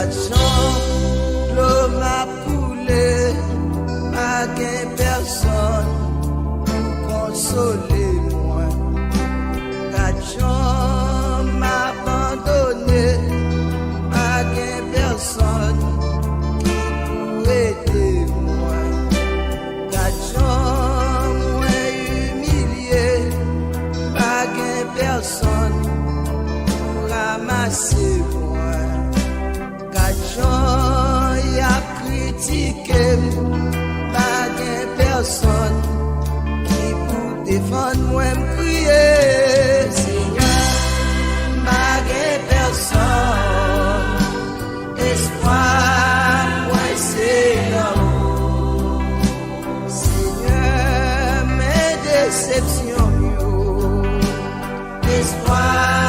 Gajan, l'eau m'a coulé, pas gain personne pour consoler moi. Gajan m'a abandonné, pas gain personne qui pour aider moi. Gajan moi humilié, pas gain personne pour ramasser moi. Gajan y a critiqué, pas gain personne qui pour défendre moi me crier. Seigneur, pas gain personne, espoir moi c'est l'amour. Seigneur, mes déceptions yo, espoir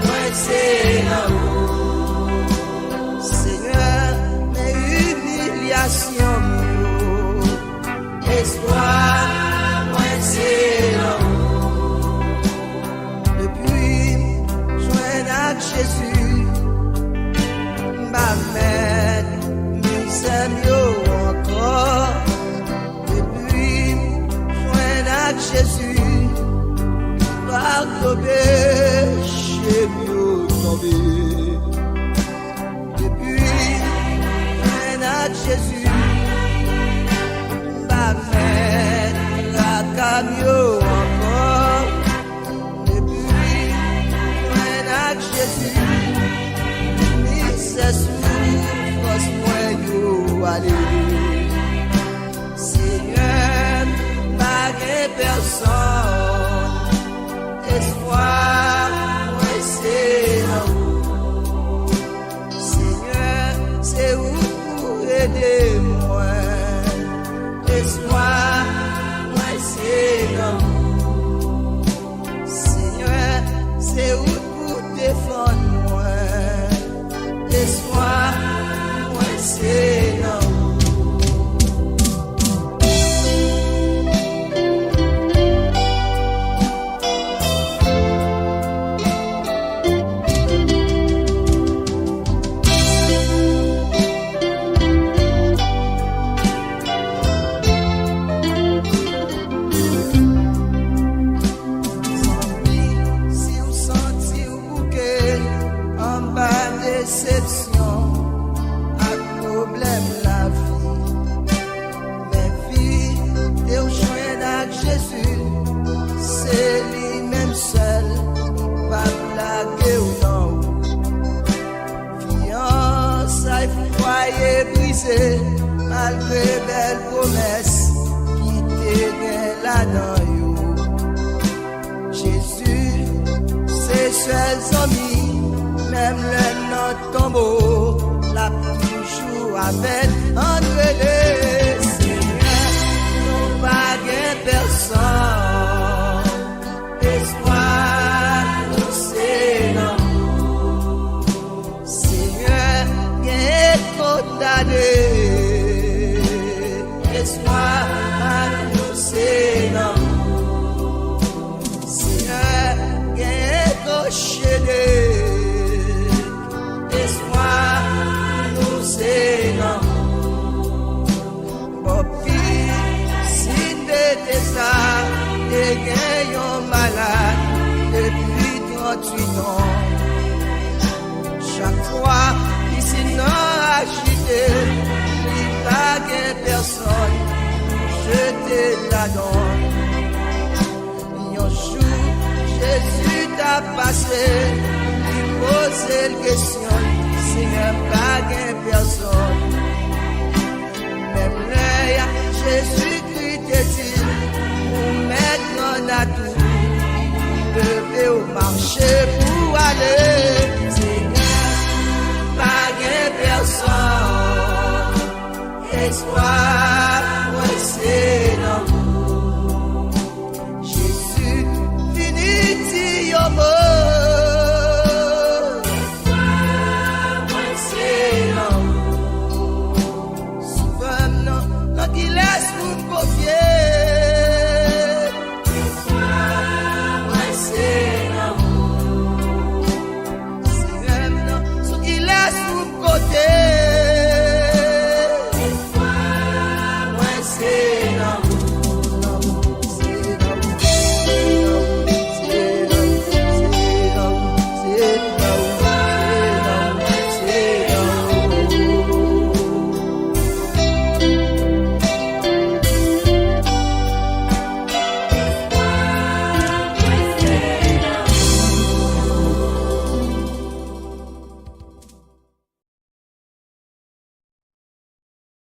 moi c'est l'amour. Espoir, moi c'est l'amour. Depuis, joindre à Jésus, ma mère, misère encore. Depuis, joindre à Jésus, par tomber, chez mieux tomber. Depuis, joindre à Jésus, mieux encore. Depuis, avec Jésus, misère souffrance moi yo aller. Seigneur, pas gain personne, espoir moi c'est l'amour. Seigneur, c'est où pour aider moi, espoir c'est l'amour. Seigneur, c'est où pour défendre moi, espoir, moi c'est l'amour. Déception, à problème la vie. Mes filles, t'es au chemin avec Jésus, c'est lui-même seul, pas blaguer ou non. Fiançailles, foyer brisé, malgré belle promesse, qui t'est là-dedans yo. Jésus, c'est seul ami. Même le tombeau, la toujours avec entre les Seigneur, nous pas gain personne, espoir nous c'est l'amour. Seigneur, gain condamné, espoir nous c'est l'amour. Seigneur, gain coché. Espoir, nous c'est l'amour. Papi, si t'es ça, t'es gagnant malade depuis 38 ans. Chaque fois, ici non agité, il pas gagne personne, je te la donne. Un jour, Jésus t'a passé. Poser la question, Seigneur, pas gain personne. Même là, Jésus-Christ te dit, pour mettre en atout.